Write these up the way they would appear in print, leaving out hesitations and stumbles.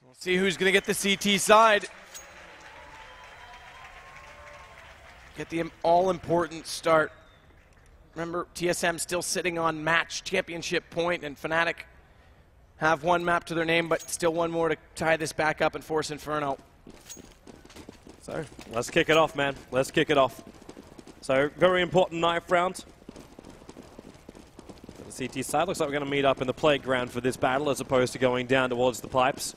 We'll see who's going to get the CT side. Get the all-important start. Remember, TSM still sitting on match championship point, and Fnatic have one map to their name, but still one more to tie this back up and force Inferno. So, let's kick it off, man. Let's kick it off. So, very important knife round. The CT side looks like we're going to meet up in the playground for this battle as opposed to going down towards the pipes.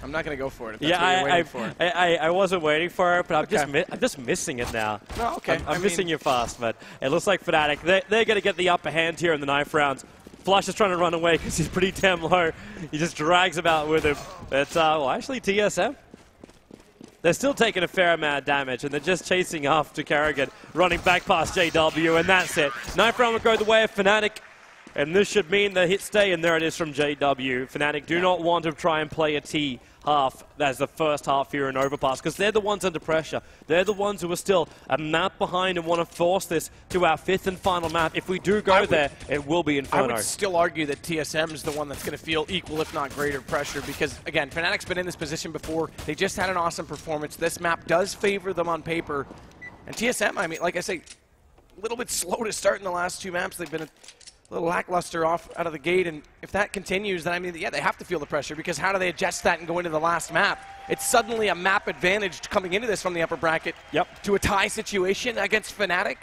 I'm not going to go for it if that's what you're waiting for. I wasn't waiting for it, but I'm just missing it now. Oh, okay. I'm missing you fast, but it looks like Fnatic, they're going to get the upper hand here in the knife round. Flush is trying to run away because he's pretty damn low. He just drags him out with him. But, well, actually, TSM, they're still taking a fair amount of damage, and they're just chasing after Karrigan, running back past JW, and that's it. Knife round will go the way of Fnatic, and this should mean the hit stay, and there it is from JW. Fnatic do not want to try and play a T half as the first half here in Overpass, because they're the ones under pressure. They're the ones who are still a map behind and want to force this to our fifth and final map. If we do go there, it will be Inferno. I would still argue that TSM is the one that's going to feel equal, if not greater, pressure, because, again, Fnatic's been in this position before. They just had an awesome performance. This map does favor them on paper. And TSM, I mean, like I say, a little bit slow to start in the last two maps. They've been a little lackluster out of the gate, and if that continues, then I mean, yeah, they have to feel the pressure, because how do they adjust that and go into the last map? It's suddenly a map advantage coming into this from the upper bracket to a tie situation against Fnatic.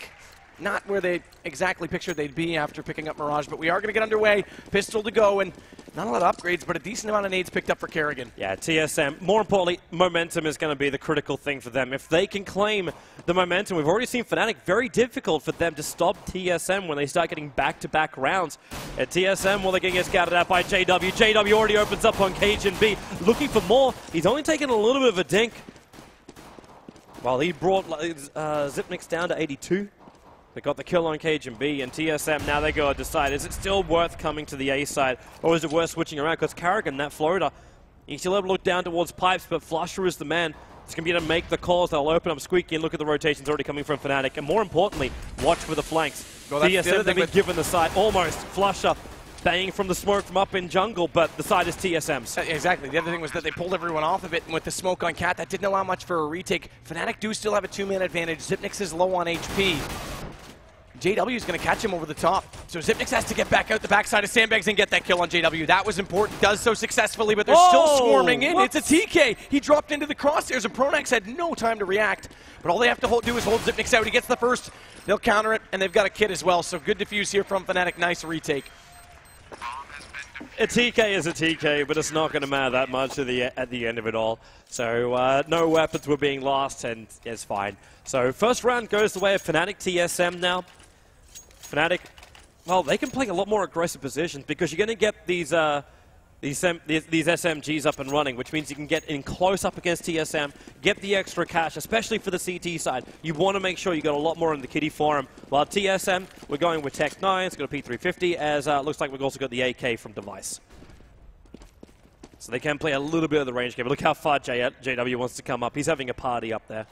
Not where they exactly pictured they'd be after picking up Mirage, but we are going to get underway. Pistol to go, and not a lot of upgrades, but a decent amount of nades picked up for Karrigan. Yeah, TSM, more importantly, momentum is going to be the critical thing for them. If they can claim the momentum, we've already seen Fnatic, very difficult for them to stop TSM when they start getting back-to-back rounds. At TSM, well, they're going to get scouted out by JW. JW already opens up on Cajun B, looking for more. He's only taken a little bit of a dink. Well, he brought Zipnix down to 82. They got the kill on Cajun B, and TSM, now they go to decide, is it still worth coming to the A side, or is it worth switching around? Because Karrigan, that floater, he's still able to look down towards pipes, but Flusher is the man. He's going to be able to make the calls. They'll open up Squeaky and look at the rotations already coming from Fnatic. And more importantly, watch for the flanks. Well, TSM, they've been given the side. Almost. Flusher banging from the smoke from up in jungle, but the side is TSM's. Exactly. The other thing was that they pulled everyone off of it, and with the smoke on Cat, that didn't allow much for a retake. Fnatic do still have a two-man advantage. Zipnix is low on HP. JW is going to catch him over the top. So Zipnix has to get back out the backside of Sandbags and get that kill on JW. That was important. Does so successfully, but they're still swarming in. What? It's a TK. He dropped into the crosshairs, and Pronax had no time to react. But all they have to do is hold Zipnix out. He gets the first. They'll counter it, and they've got a kit as well. So good defuse here from Fnatic. Nice retake. A TK is a TK, but it's not going to matter that much at the end of it all. So no weapons were being lost, and it's fine. So first round goes the way of Fnatic. TSM now. Fnatic, well, they can play a lot more aggressive positions because you're going to get these SMGs up and running, which means you can get in close up against TSM, get the extra cash, especially for the CT side. You want to make sure you got a lot more in the kitty for him. While TSM, we're going with Tech 9, it's got a P350, as looks like we've also got the AK from Device. So they can play a little bit of the range game. But look how far JW wants to come up. He's having a party up there.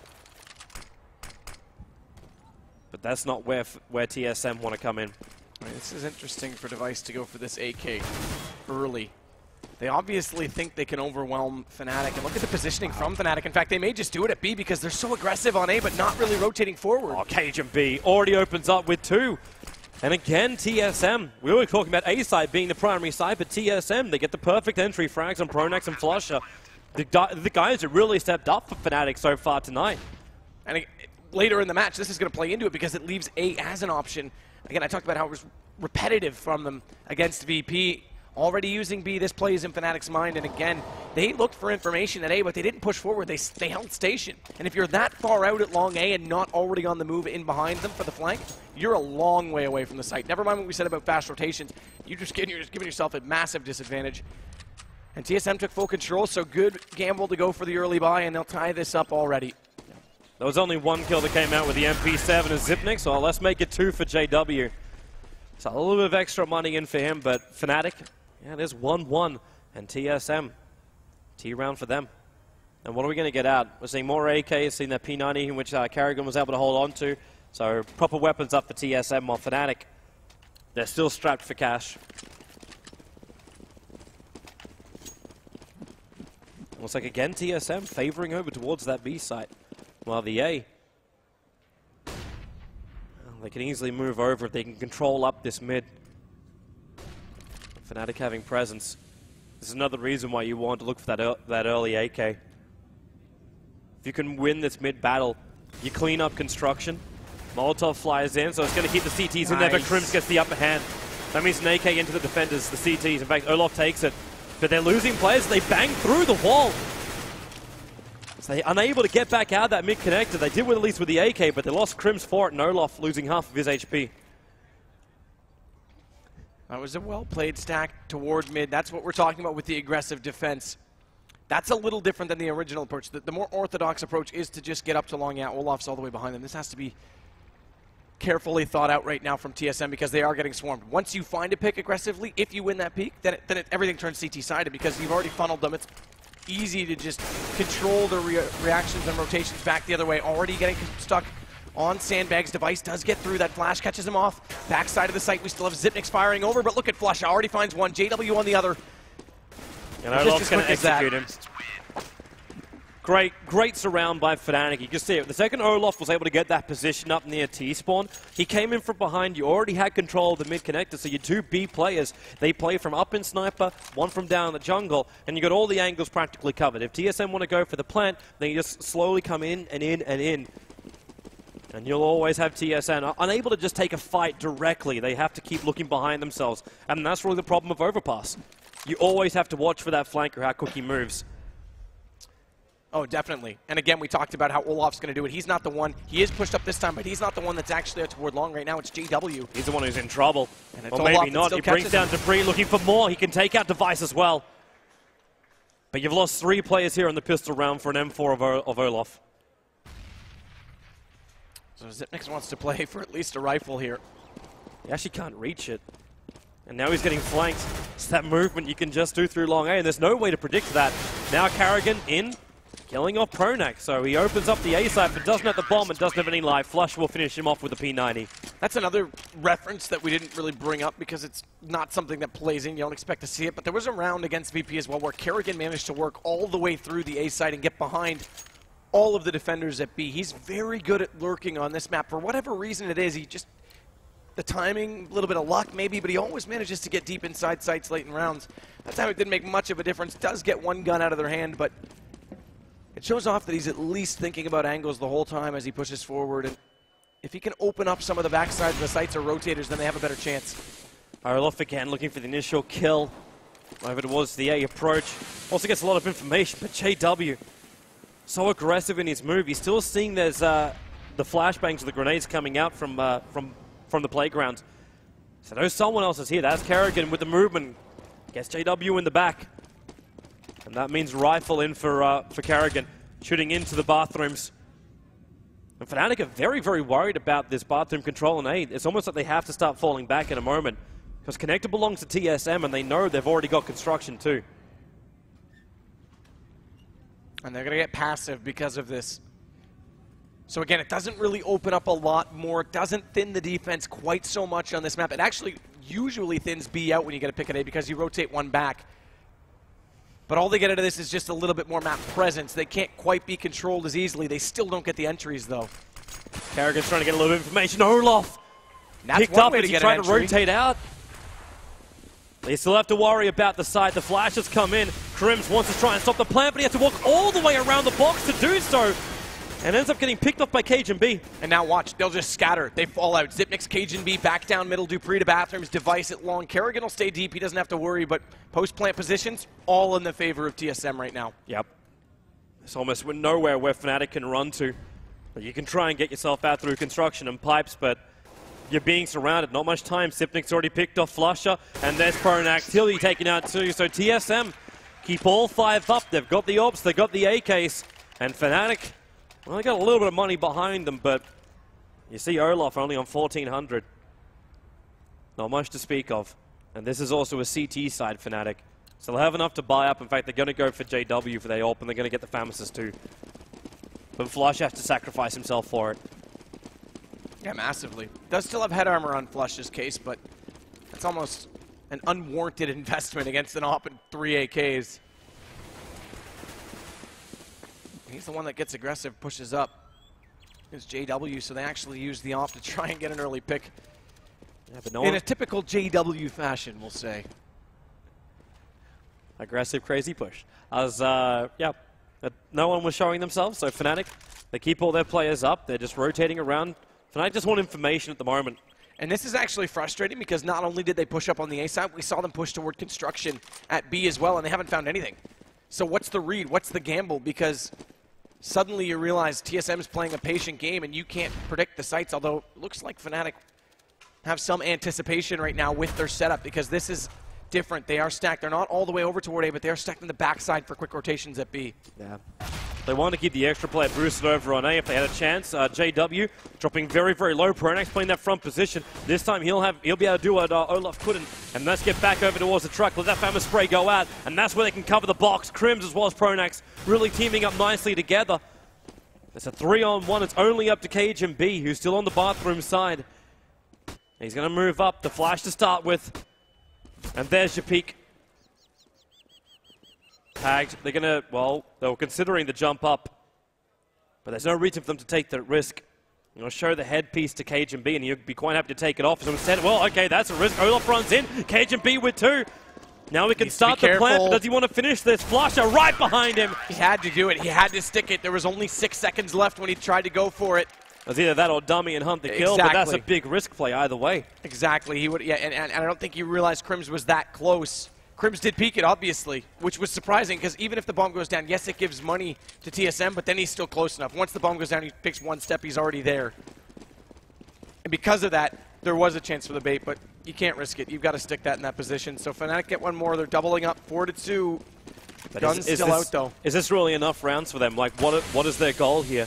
But that's not where TSM want to come in. Right, this is interesting for Device to go for this AK early. They obviously think they can overwhelm Fnatic, and look at the positioning from Fnatic. In fact, they may just do it at B because they're so aggressive on A, but not really rotating forward. Oh, Cajun B already opens up with 2. And again, TSM. We were talking about A side being the primary side, but TSM, they get the perfect entry frags on Pronax and Flusher. The guys have really stepped up for Fnatic so far tonight. And later in the match, this is going to play into it because it leaves A as an option. Again, I talked about how it was repetitive from them against VP. Already using B, this plays in Fnatic's mind, and again, they looked for information at A, but they didn't push forward. They held station. And if you're that far out at long A and not already on the move in behind them for the flank, you're a long way away from the site. Never mind what we said about fast rotations. You're just giving yourself a massive disadvantage. And TSM took full control, so good gamble to go for the early buy, and they'll tie this up already. There was only 1 kill that came out with the MP7 as Zipnix, so let's make it 2 for JW. So a little bit of extra money in for him, but Fnatic, yeah, there's 1-1, and TSM, T-round for them. And what are we going to get out? We're seeing more AKs, seeing that P90, which Karrigan was able to hold on to. So proper weapons up for TSM on Fnatic. They're still strapped for cash. Looks like again TSM favoring over towards that B site. While the A, they can easily move over if they can control up this mid. Fnatic having presence. This is another reason why you want to look for that early AK. If you can win this mid battle, you clean up construction. Molotov flies in, so it's going to keep the CTs in there, but Crims gets the upper hand. That means an AK into the defenders, the CTs. In fact, Olaf takes it. But they're losing players. They bang through the wall. So they're unable to get back out of that mid connector. They did win at least with the AK, but they lost Crims for it, and Olaf losing half of his HP. That was a well-played stack toward mid. That's what we're talking about with the aggressive defense. That's a little different than the original approach. The more orthodox approach is to just get up to long out. Olaf's all the way behind them. This has to be carefully thought out right now from TSM because they are getting swarmed. Once you find a pick aggressively, if you win that peak, then everything turns CT-sided because you've already funneled them. It's easy to just control the reactions and rotations back the other way. Already getting stuck on Sandbag's device. Does get through. That flash catches him off. Backside of the site, we still have Zipnik's firing over, but look at Flush. Already finds one. JW on the other. And Olaf's going to execute him. Great surround by Fnatic. You can see it. The second Olaf was able to get that position up near T-spawn, he came in from behind. You already had control of the mid connector, so your two B players, they play from up in sniper, one from down in the jungle, and you got all the angles practically covered. If TSM want to go for the plant, then you just slowly come in and in and in. And you'll always have TSM unable to just take a fight directly. They have to keep looking behind themselves. And that's really the problem of Overpass. You always have to watch for that flanker, how quick he moves. Oh, definitely. And again, we talked about how Olaf's going to do it. He's not the one. He is pushed up this time, but he's not the one that's actually out toward long right now. It's JW. He's the one who's in trouble. And or maybe not. He brings down Debris looking for more. He can take out Device as well. But you've lost 3 players here in the pistol round for an M4 of Olaf. So Zipnix wants to play for at least a rifle here. He actually can't reach it. And now he's getting flanked. It's that movement you can just do through long A, and there's no way to predict that. Now Karrigan in. Killing off Pronak, so he opens up the A side, but doesn't have the bomb and doesn't have any live. Flush will finish him off with the P90. That's another reference that we didn't really bring up because it's not something that plays in. You don't expect to see it, but there was a round against VP as well where Karrigan managed to work all the way through the A side and get behind all of the defenders at B. He's very good at lurking on this map. For whatever reason it is, he just... the timing, a little bit of luck maybe, but he always manages to get deep inside sites late in rounds. That time it didn't make much of a difference. Does get one gun out of their hand, but it shows off that he's at least thinking about angles the whole time as he pushes forward. And if he can open up some of the backsides of the sites or rotators, then they have a better chance. Olaf again looking for the initial kill. Over towards the A approach. Also gets a lot of information, but JW, so aggressive in his move. He's still seeing there's the flashbangs of the grenades coming out from the playground. So knows someone else is here. That's Karrigan with the movement. Gets JW in the back. And that means rifle in for Karrigan, shooting into the bathrooms. And Fnatic are very, very worried about this bathroom control and aid. It's almost like they have to start falling back in a moment. Because Connector belongs to TSM, and they know they've already got construction too. And they're going to get passive because of this. So again, it doesn't really open up a lot more. It doesn't thin the defense quite so much on this map. It actually usually thins B out when you get a pick at A because you rotate one back. But all they get out of this is just a little bit more map presence. They can't quite be controlled as easily. They still don't get the entries, though. Karrigan's trying to get a little bit of information. Olaf picked up as he tried to rotate out. They still have to worry about the side. The flash has come in. Crims wants to try and stop the plant, but he has to walk all the way around the box to do so. And ends up getting picked off by Cajun B. And now watch, they'll just scatter. They fall out. Zipnik's Cajun B back down middle, Dupree to bathrooms, Device at long. Karrigan will stay deep, he doesn't have to worry, but post-plant positions, all in the favor of TSM right now. Yep. It's almost nowhere where Fnatic can run to. You can try and get yourself out through construction and pipes, but you're being surrounded. Not much time. Zipnik's already picked off Flusher, and there's Pronak. Tilly taken out too, so TSM keep all 5 up. They've got the AWPs, they've got the AKs, and Fnatic, well, they got a little bit of money behind them, but you see Olaf only on 1,400. Not much to speak of. And this is also a CT side Fnatic. So they'll have enough to buy up. In fact, they're going to go for JW for their AWP, and they're going to get the Famis's too. But Flush has to sacrifice himself for it. Yeah, massively. Does still have head armor on Flush's case, but that's almost an unwarranted investment against an op and 3 AKs. He's the one that gets aggressive, pushes up. It's JW, so they actually use the op to try and get an early pick. Yeah, but in a typical JW fashion, we'll say. Aggressive, crazy push. As, yeah, no one was showing themselves, so Fnatic, they keep all their players up. They're just rotating around. Fnatic just want information at the moment. And this is actually frustrating because not only did they push up on the A side, we saw them push toward construction at B as well, and they haven't found anything. So what's the read? What's the gamble? Because suddenly you realize TSM is playing a patient game and you can't predict the sites, although it looks like Fnatic have some anticipation right now with their setup because this is different. They are stacked. They're not all the way over toward A, but they are stacked on the backside for quick rotations at B. Yeah. They want to keep the extra player boosted over on A if they had a chance. JW dropping very, very low. Pronax playing that front position. This time he'll be able to do what Olaf couldn't. And let's get back over towards the truck. Let that Famous Spray go out. And that's where they can cover the box. Crims as well as Pronax really teaming up nicely together. It's a 3-on-1. It's only up to Cage and B, who's still on the bathroom side. He's going to move up. The flash to start with. And there's your peak. Tagged. They're going to, well, they were considering the jump up. But there's no reason for them to take that risk. You know, show the headpiece to Cage and B, and you'd be quite happy to take it off. So instead, well, okay, that's a risk. Olaf runs in. Cage and B with 2. Now we can start the plant, but does he want to finish this? Flusher right behind him. He had to do it. He had to stick it. There was only 6 seconds left when he tried to go for it. It was either that or dummy and hunt the kill, but that's a big risk play either way. Exactly. He would, yeah, and I don't think he realized Crims was that close. Crims did peek it, obviously, which was surprising because even if the bomb goes down, yes, it gives money to TSM, but then he's still close enough. Once the bomb goes down, he picks one step, he's already there. And because of that, there was a chance for the bait, but you can't risk it. You've got to stick that in that position. So Fnatic get one more. They're doubling up 4-2. Gun's still out, though. Is this really enough rounds for them? Like, what is their goal here?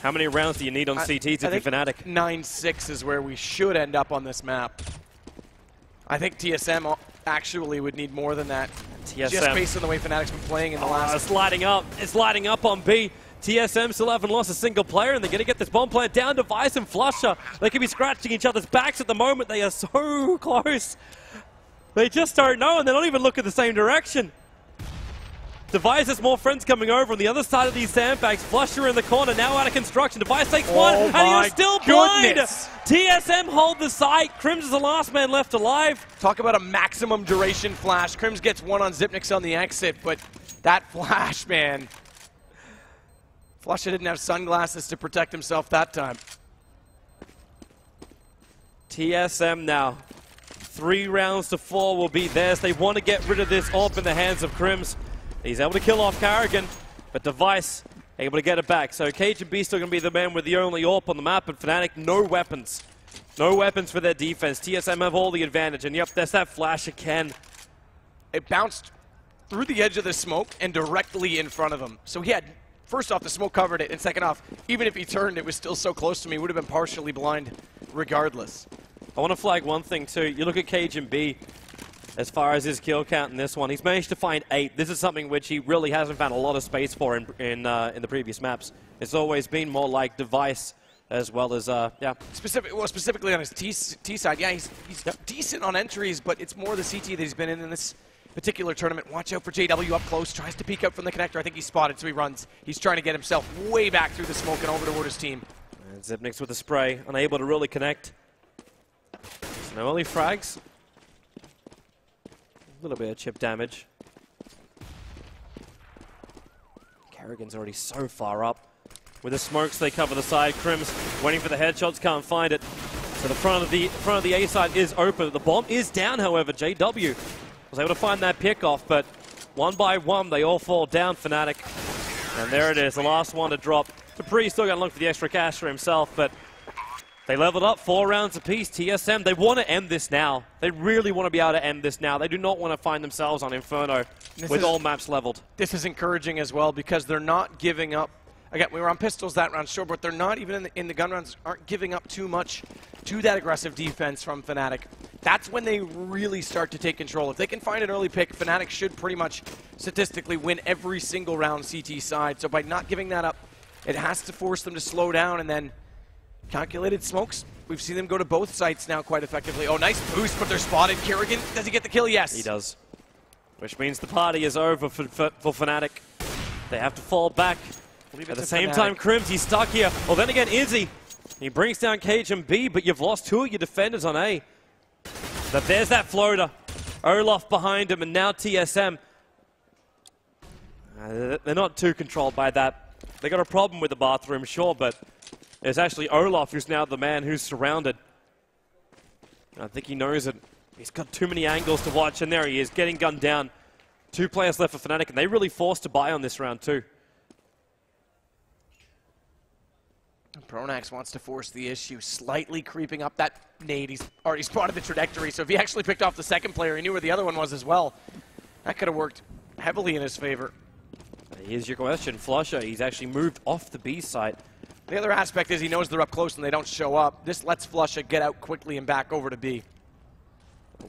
How many rounds do you need on CT to be Fnatic? 9-6 is where we should end up on this map. I think TSM actually would need more than that. TSM. Just based on the way Fnatic's been playing in the last... It's lighting up. It's lighting up on B. TSM still haven't lost a single player, and they're going to get this bomb plant down to Vice and Flusher. They could be scratching each other's backs at the moment. They are so close. They just don't know, and they're not even looking the same direction. Device has more friends coming over on the other side of these sandbags. Flusher in the corner, now out of construction. Device takes one, and you're still blind. TSM hold the site. Crims is the last man left alive. Talk about a maximum duration flash. Crims gets one on Zipnix on the exit, but that flash, man. Flusher didn't have sunglasses to protect himself that time. TSM now. 3 rounds to 4 will be theirs. They want to get rid of this AWP in the hands of Crims. He's able to kill off Carrigan, but Device able to get it back. So Cage and B still going to be the man with the only AWP on the map, and Fnatic, no weapons. No weapons for their defense. TSM have all the advantage, and yep, there's that flash again. It bounced through the edge of the smoke and directly in front of him. So he had, first off, the smoke covered it, and second off, even if he turned, it was still so close to me, he would have been partially blind regardless. I want to flag one thing too. You look at Cage and B, as far as his kill count in this one, he's managed to find 8. This is something which he really hasn't found a lot of space for in the previous maps. It's always been more like Device as well as, yeah. Specifically on his T side, yeah, he's decent on entries, but it's more the CT that he's been in this particular tournament. Watch out for JW up close, tries to peek out from the connector. I think he's spotted, so he runs. He's trying to get himself way back through the smoke and over toward his team. And Zipnix with the spray, unable to really connect. So no early frags. A little bit of chip damage. Carrigan's already so far up. With the smokes, they cover the side. Crims waiting for the headshots, can't find it. So the front of the A side is open. The bomb is down, however. JW was able to find that pickoff, but one by one, they all fall down, Fnatic. And there it is, the last one to drop. Dupree still got to look for the extra cash for himself, but they leveled up 4 rounds apiece. TSM, they want to end this now. They really want to be able to end this now. They do not want to find themselves on Inferno with all maps leveled. This is encouraging as well because they're not giving up. Again, we were on pistols that round, sure, but they're not even in the gun rounds, aren't giving up too much to that aggressive defense from Fnatic. That's when they really start to take control. If they can find an early pick, Fnatic should pretty much statistically win every single round CT side. So by not giving that up, it has to force them to slow down, and then Calculated smokes. We've seen them go to both sites now quite effectively. Oh, nice boost, but they're spotted. Kerrigan, does he get the kill? Yes. He does. Which means the party is over for Fnatic. They have to fall back. At the same time, Crims, he's stuck here. Well, then again, Izzy. He brings down Cage and B, but you've lost two of your defenders on A. But there's that floater. Olaf behind him, and now TSM. They're not too controlled by that. They got a problem with the bathroom, sure, but it's actually Olaf who's now the man who's surrounded. I think he knows it. He's got too many angles to watch, and there he is, getting gunned down. 2 players left for Fnatic, and they really forced to buy on this round too. Pronax wants to force the issue, slightly creeping up that nade. He's already spotted the trajectory, so if he actually picked off the second player, he knew where the other one was as well. That could have worked heavily in his favor. Here's your question. Flusher, he's actually moved off the B site. The other aspect is he knows they're up close and they don't show up. This lets Flusher get out quickly and back over to B.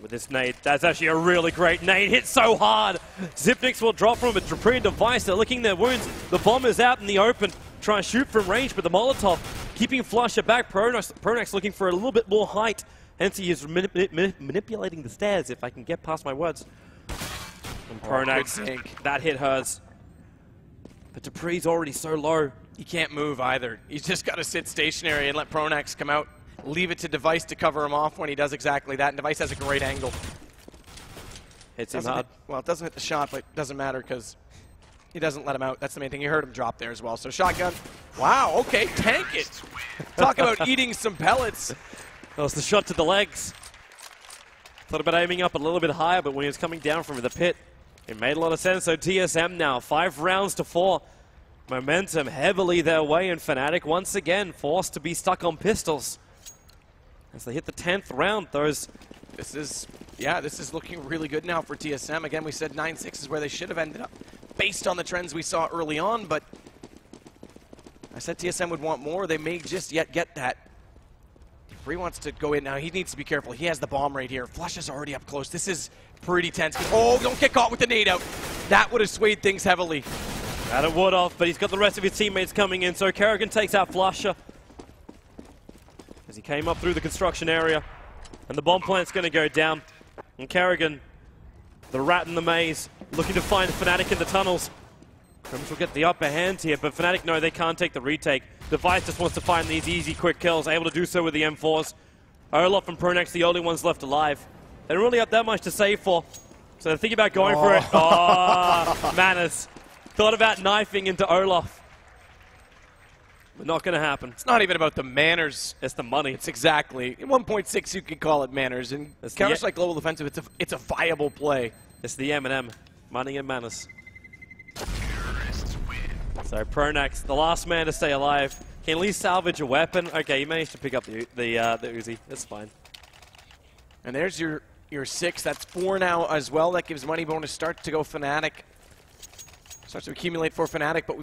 With this nade, that's actually a really great nade. Hit so hard. Zipnix will drop from it. Dupree and Device, they're licking their wounds. The bomb is out in the open. Try and shoot from range, but the Molotov keeping Flusher back. Pronax looking for a little bit more height. Hence he is manipulating the stairs, if I can get past my words. And Pronax, that hit hurts. But Dupree's already so low. He can't move either. He's just got to sit stationary and let Pronax come out. Leave it to Device to cover him off when he does exactly that. And Device has a great angle. Hits him hard. Well, it doesn't hit the shot, but it doesn't matter because he doesn't let him out. That's the main thing. You heard him drop there as well. So shotgun. Wow, okay, tank it. Talk about eating some pellets. That was the shot to the legs. Thought about aiming up a little bit higher, but when he was coming down from the pit, it made a lot of sense. So TSM now, 5 rounds to 4. Momentum heavily their way, and Fnatic once again forced to be stuck on pistols. As they hit the 10th round, This is looking really good now for TSM. Again, we said 9-6 is where they should have ended up based on the trends we saw early on, but I said TSM would want more. They may just yet get that. Bree wants to go in now. He needs to be careful. He has the bomb right here. Flush is already up close. This is pretty tense. Oh, don't get caught with the nade out. That would have swayed things heavily. That it would have, but he's got the rest of his teammates coming in, so Kerrigan takes out Flusher as he came up through the construction area, and the bomb plant's going to go down. And Kerrigan, the rat in the maze, looking to find Fnatic in the tunnels. Crims will get the upper hand here, but Fnatic, no, they can't take the retake. Device just wants to find these easy, quick kills, able to do so with the M4s. Olaf and Pronax, the only ones left alive. They don't really have that much to save for, so they're thinking about going for it. Oh, Manners. Thought about knifing into Olaf. But not going to happen. It's not even about the manners. It's the money. It's exactly. In 1.6, you could call it manners. And Counter-Strike Global Defensive, it's a viable play. It's the M&M. Money and manners. So Pronax, the last man to stay alive. Can at least salvage a weapon. Okay, he managed to pick up the Uzi. That's fine. And there's your 6. That's 4 now as well. That gives money bonus start to go Fnatic. Starts to accumulate for Fnatic, but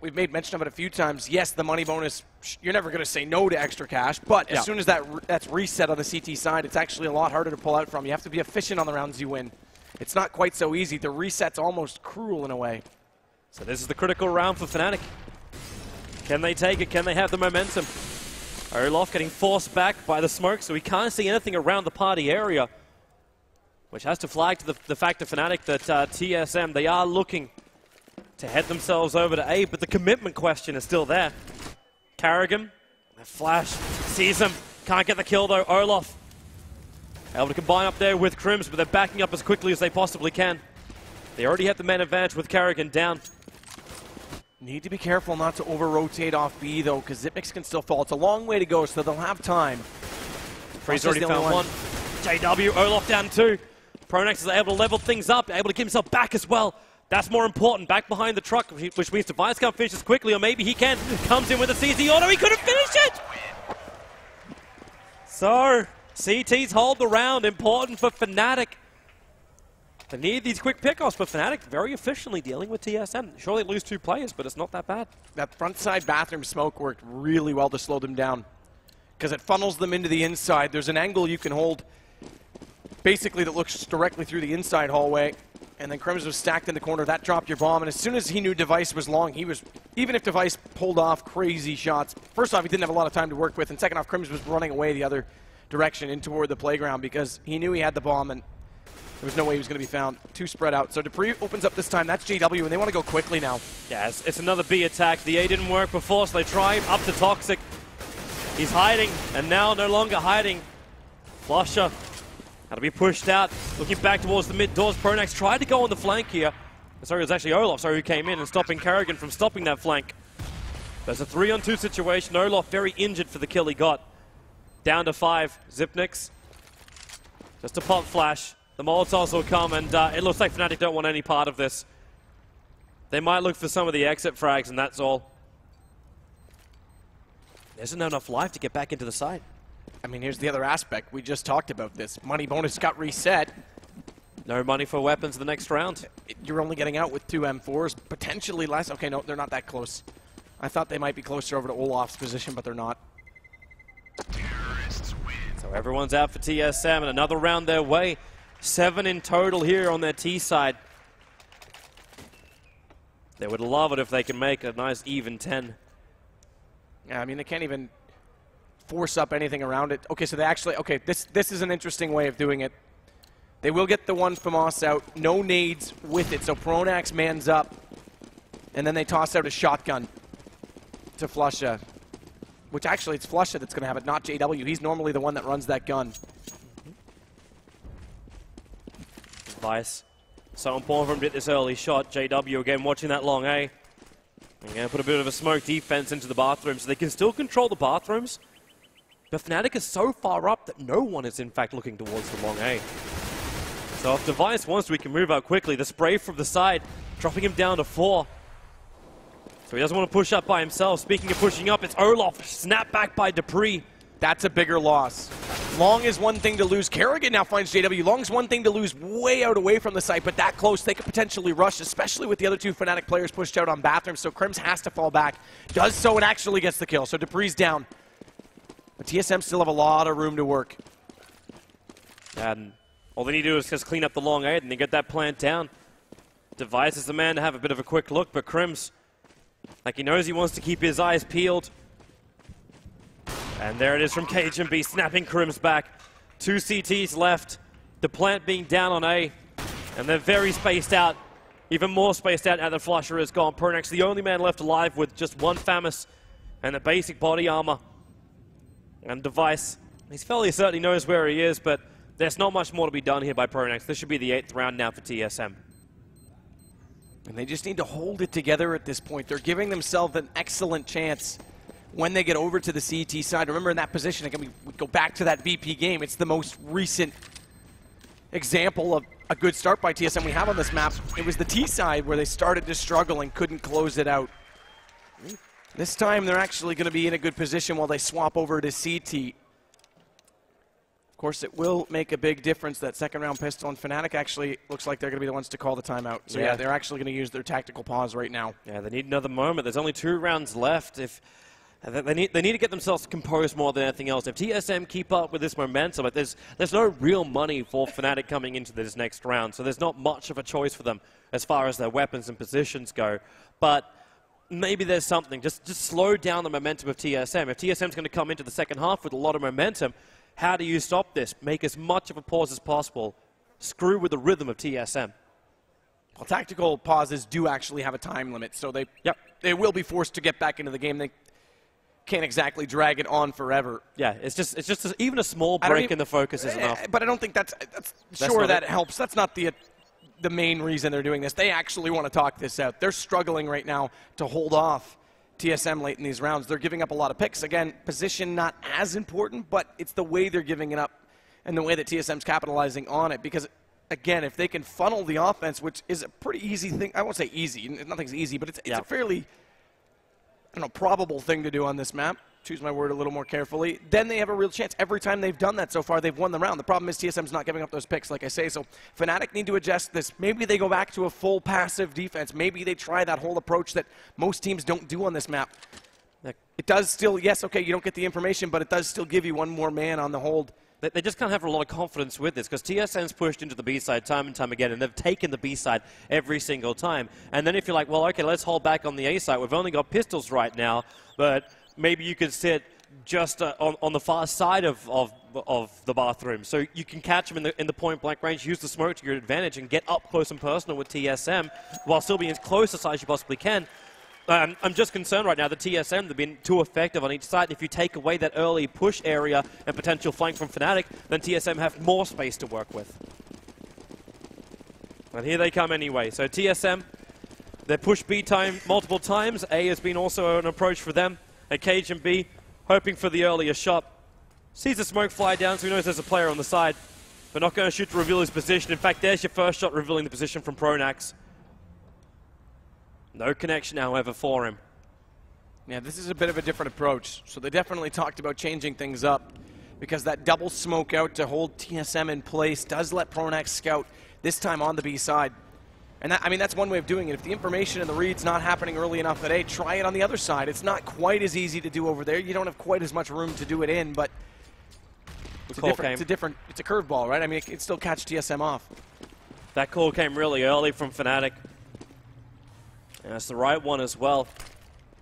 we've made mention of it a few times. Yes, the money bonus, you're never going to say no to extra cash, but as soon as that's reset on the CT side, it's actually a lot harder to pull out from. You have to be efficient on the rounds you win. It's not quite so easy. The reset's almost cruel in a way. So this is the critical round for Fnatic. Can they take it? Can they have the momentum? Olaf getting forced back by the smoke, so we can't see anything around the party area, which has to flag to the fact of Fnatic that TSM, they are looking to head themselves over to A, but the commitment question is still there. Kerrigan, the flash, sees him, can't get the kill though. Olaf able to combine up there with Crims, but they're backing up as quickly as they possibly can. They already have the man advantage with Kerrigan down. Need to be careful not to over-rotate off B though, because Zipnix can still fall. It's a long way to go, so they'll have time. Freeze already found one. JW, Olaf down 2. Pronax is able to level things up, able to keep himself back as well. That's more important. Back behind the truck, which means Device can't finish as quickly, or maybe he can. Comes in with a CZ auto. He couldn't finish it! So, CTs hold the round. Important for Fnatic. They need these quick pickoffs, but Fnatic very efficiently dealing with TSM. Sure, they lose 2 players, but it's not that bad. That front side bathroom smoke worked really well to slow them down, because it funnels them into the inside. There's an angle you can hold basically that looks directly through the inside hallway. And then Crims was stacked in the corner. That dropped your bomb. And as soon as he knew Device was long, he was, even if Device pulled off crazy shots, first off, he didn't have a lot of time to work with. And second off, Crims was running away the other direction in toward the playground because he knew he had the bomb and there was no way he was going to be found. Too spread out. So Dupree opens up this time. That's JW, and they want to go quickly now. Yeah, it's another B attack. The A didn't work before, so they try him up to Toxic. He's hiding, and now no longer hiding. Flusher had to be pushed out. Looking back towards the mid doors. Pronax tried to go on the flank here. Sorry, it was actually Olaf, who came in and stopping Kerrigan from stopping that flank. There's a 3-on-2 situation. Olaf very injured for the kill he got. Down to 5. Zipnix. Just a pop flash. The Molotovs will come, and it looks like Fnatic don't want any part of this. They might look for some of the exit frags, and that's all. There isn't enough life to get back into the side. I mean, here's the other aspect. We just talked about this. Money bonus got reset. No money for weapons the next round. You're only getting out with 2 M4s, potentially less. Okay, no, they're not that close. I thought they might be closer over to Olaf's position, but they're not. So everyone's out for TSM, and another round their way. 7 in total here on their T side. They would love it if they can make a nice even 10. Yeah, I mean, they can't even force up anything around it. Okay, so they actually, okay, this is an interesting way of doing it. They will get the one FAMAS out, no nades with it, so Pronax mans up, and then they toss out a shotgun to Flusha, which actually it's Flusha that's going to have it, not JW. He's normally the one that runs that gun. Vice. So important for him to get this early shot. JW again watching that long A. They're going to put a bit of a smoke defense into the bathroom so they can still control the bathrooms. But Fnatic is so far up that no one is in fact looking towards the long A. So if Device wants to, we can move out quickly. The spray from the side, dropping him down to 4. So he doesn't want to push up by himself. Speaking of pushing up, it's Olaf. Snapped back by Dupree. That's a bigger loss. Long is one thing to lose. Kerrigan now finds JW. Long's one thing to lose way out away from the site, but that close, they could potentially rush, especially with the other 2 Fnatic players pushed out on bathroom. So Crims has to fall back. Does so and actually gets the kill. So Dupree's down. But TSM still have a lot of room to work. And all they need to do is just clean up the long A and they get that plant down. Device is the man to have a bit of a quick look, but Crims, like he knows he wants to keep his eyes peeled. And there it is from KGB, snapping Crims back. 2 CTs left. The plant being down on A. And they're very spaced out. Even more spaced out now that Flusher is gone. Pronax, the only man left alive with just 1 FAMAS and the basic body armor. And Device, he's fairly certain he knows where he is, but there's not much more to be done here by Pronax. This should be the 8th round now for TSM. And they just need to hold it together at this point. They're giving themselves an excellent chance when they get over to the CT side. Remember, in that position, again, we go back to that VP game. It's the most recent example of a good start by TSM we have on this map. It was the T side where they started to struggle and couldn't close it out. This time, they're actually going to be in a good position while they swap over to CT. Of course, it will make a big difference that second round pistol, and Fnatic actually looks like they're going to be the ones to call the timeout. So yeah, they're actually going to use their tactical pause right now. Yeah, they need another moment. There's only 2 rounds left. If they need to get themselves composed more than anything else. If TSM keep up with this momentum, but there's no real money for Fnatic coming into this next round, so there's not much of a choice for them as far as their weapons and positions go. But maybe there's something. Just slow down the momentum of TSM. If TSM's going to come into the second half with a lot of momentum, how do you stop this? Make as much of a pause as possible. Screw with the rhythm of TSM. Well, tactical pauses do actually have a time limit, so they will be forced to get back into the game. They can't exactly drag it on forever. Yeah, it's just even a small break in the focus is enough. But I don't think that's sure that helps. That's not the main reason they're doing this. They actually want to talk this out. They're struggling right now to hold off TSM late in these rounds. They're giving up a lot of picks. Again, position not as important, but it's the way they're giving it up and the way that TSM's capitalizing on it. Because, again, if they can funnel the offense, which is a pretty easy thing, I won't say easy, nothing's easy, but it's a fairly, I don't know, probable thing to do on this map. Choose my word a little more carefully. Then they have a real chance. Every time they've done that so far, they've won the round. The problem is TSM's not giving up those picks, like I say. So Fnatic need to adjust this. Maybe they go back to a full passive defense. Maybe they try that whole approach that most teams don't do on this map. It does still, yes, okay, you don't get the information, but it does still give you one more man on the hold they just can't have a lot of confidence with this because TSM's pushed into the B-side time and time again, and they've taken the B-side every single time. And then if you're like, well, okay, let's hold back on the A-side. We've only got pistols right now, but maybe you could sit just on the far side of the bathroom. So you can catch them in the point-blank range, use the smoke to your advantage, and get up close and personal with TSM while still being as close as you possibly can. I'm just concerned right now that TSM, they've been too effective on each side. If you take away that early push area and potential flank from Fnatic, then TSM have more space to work with. And here they come anyway. So TSM, they push B time multiple times. A has been also an approach for them. And Cage and B, hoping for the earlier shot. Sees the smoke fly down, so he knows there's a player on the side. But not going to shoot to reveal his position. In fact, there's your first shot revealing the position from Pronax. No connection, however, for him. Yeah, this is a bit of a different approach. So they definitely talked about changing things up because that double smoke out to hold TSM in place does let Pronax scout, this time on the B side. And that, I mean, that's one way of doing it. If the information and the read's not happening early enough at A, try it on the other side. It's not quite as easy to do over there. You don't have quite as much room to do it in, but it's a curveball, right? I mean, it can still catch TSM off. That call came really early from Fnatic. And that's the right one as well.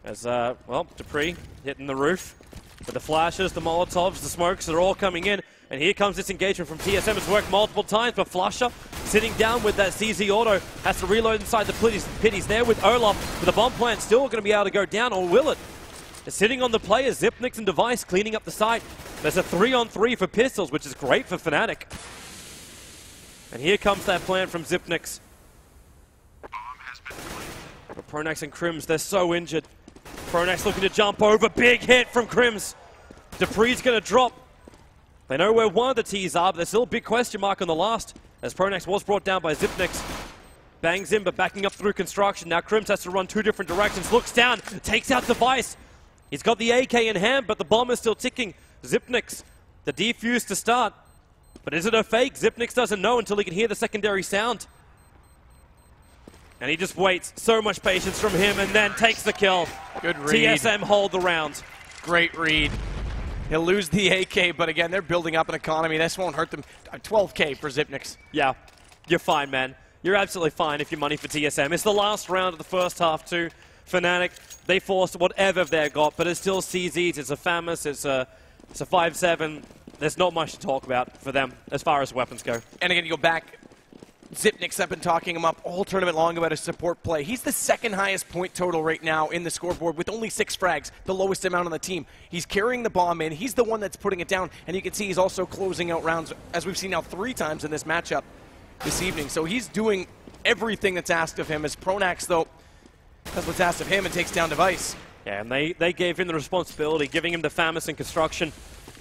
As, well, Dupree hitting the roof. But the flashes, the Molotovs, the smokes, they're all coming in. And here comes this engagement from TSM. It's worked multiple times, but Flusher sitting down with that CZ auto. Has to reload inside the pit. He's there with Olaf. But the bomb plant still going to be able to go down, or will it? It's sitting on the players. Zipnix and Device cleaning up the site. There's a 3-on-3 for pistols, which is great for Fnatic. And here comes that plan from Zipnix. But Pronax and Crims, they're so injured. Pronax looking to jump over. Big hit from Crims. Dupree's going to drop. They know where one of the T's are, but there's still a big question mark on the last, as Pronax was brought down by Zipnix. Bangs in, but backing up through construction. Now Crims has to run two different directions. Looks down, takes out Device. He's got the AK in hand, but the bomb is still ticking. Zipnix, the defuse to start. But is it a fake? Zipnix doesn't know until he can hear the secondary sound. And he just waits. So much patience from him, and then takes the kill. Good read. TSM hold the round. Great read. He'll lose the AK, but again, they're building up an economy. This won't hurt them. 12K for Zipnix. Yeah, you're fine, man. You're absolutely fine if you're money for TSM. It's the last round of the first half, too. Fnatic, they forced whatever they've got, but it's still CZs. It's a FAMAS. It's a 5-7. There's not much to talk about for them as far as weapons go. And again, you go back. Zipnix, I've been talking him up all tournament long about his support play. He's the second highest point total right now in the scoreboard with only 6 frags, the lowest amount on the team. He's carrying the bomb in. He's the one that's putting it down. And you can see he's also closing out rounds, as we've seen now 3 times in this matchup this evening. So he's doing everything that's asked of him. As Pronax, though, does what's asked of him and takes down Device. Yeah, and they gave him the responsibility, giving him the FAMAS and construction.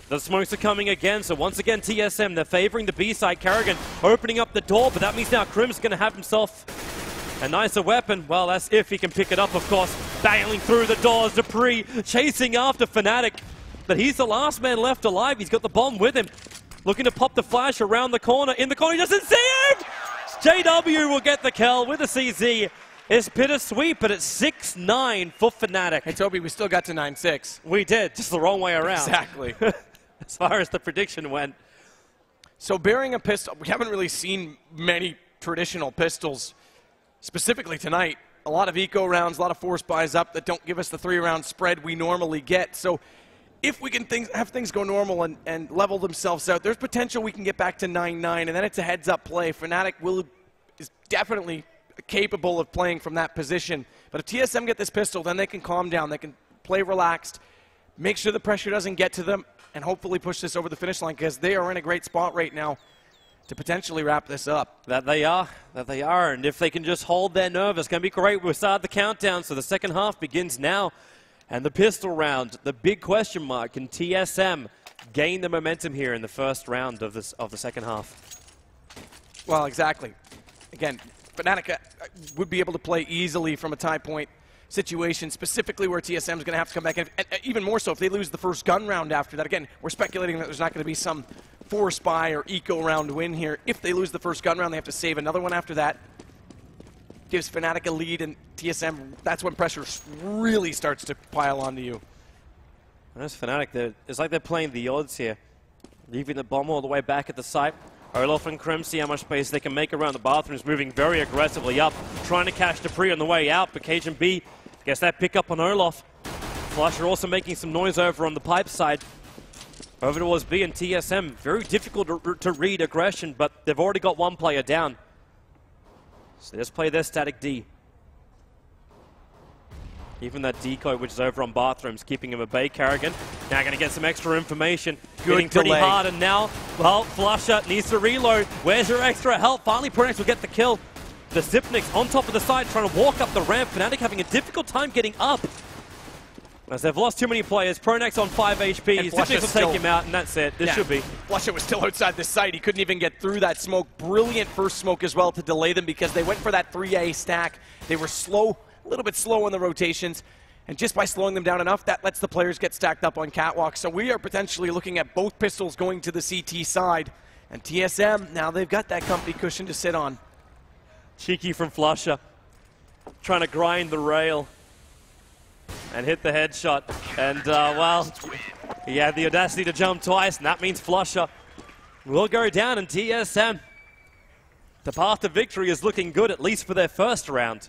The smokes are coming again, so once again TSM, they're favoring the B-side. Karrigan opening up the door, but that means now Crim's going to have himself a nicer weapon. Well, that's if he can pick it up, of course. Bailing through the doors, Dupree chasing after Fnatic. But he's the last man left alive. He's got the bomb with him. Looking to pop the flash around the corner. In the corner, he doesn't see him! JW will get the kill with a CZ. It's bittersweet, but it's 6-9 for Fnatic. Hey, Toby, we still got to 9-6. We did, just the wrong way around. Exactly. As far as the prediction went. So bearing a pistol, we haven't really seen many traditional pistols, specifically tonight. A lot of eco rounds, a lot of force buys up that don't give us the 3-round spread we normally get. So if we can have things go normal and level themselves out, there's potential we can get back to 9-9, and then it's a heads-up play. Fnatic is definitely capable of playing from that position. But if TSM get this pistol, then they can calm down. They can play relaxed, make sure the pressure doesn't get to them, and hopefully push this over the finish line, because they are in a great spot right now to potentially wrap this up. That they are. And if they can just hold their nerve, it's going to be great. We'll start the countdown, so the second half begins now. And the pistol round, the big question mark, can TSM gain the momentum here in the first round of the second half? Well, exactly. Again, Fnatic would be able to play easily from a tie point situation, specifically where TSM is going to have to come back in. And even more so if they lose the first gun round after that. Again, we're speculating that there's not going to be some force buy or eco round win here. If they lose the first gun round, they have to save another one after that. Gives Fnatic a lead, and TSM, that's when pressure really starts to pile onto you. And as Fnatic, it's like they're playing the odds here. Leaving the bomb all the way back at the site. Olaf and Krim see how much space they can make around the bathrooms, moving very aggressively up, trying to catch Dupree on the way out, but KGB gets that pick up on Olaf. Flusher also making some noise over on the pipe side. Over towards B and TSM, very difficult to read aggression, but they've already got one player down. So they just play their static D. Even that decoy, which is over on bathrooms, keeping him at bay. Carrigan now going to get some extra information. Getting pretty hard, and now, well, Flusher needs to reload. Where's your extra help? Finally, Pronex will get the kill. The Zipniks on top of the side, trying to walk up the ramp. Fnatic having a difficult time getting up. As they've lost too many players. Pronex on 5 HP. Zipniks will take him out, and that's it. This should be. Flusher was still outside the site. He couldn't even get through that smoke. Brilliant first smoke as well to delay them, because they went for that 3A stack. They were slow. A little bit slow on the rotations, and just by slowing them down enough, that lets the players get stacked up on catwalk. So we are potentially looking at both pistols going to the CT side, and TSM, now they've got that comfy cushion to sit on. Cheeky from Flusher, trying to grind the rail and hit the headshot, and well, he had the audacity to jump twice, and that means Flusher will go down, and TSM, the path to victory is looking good, at least for their first round.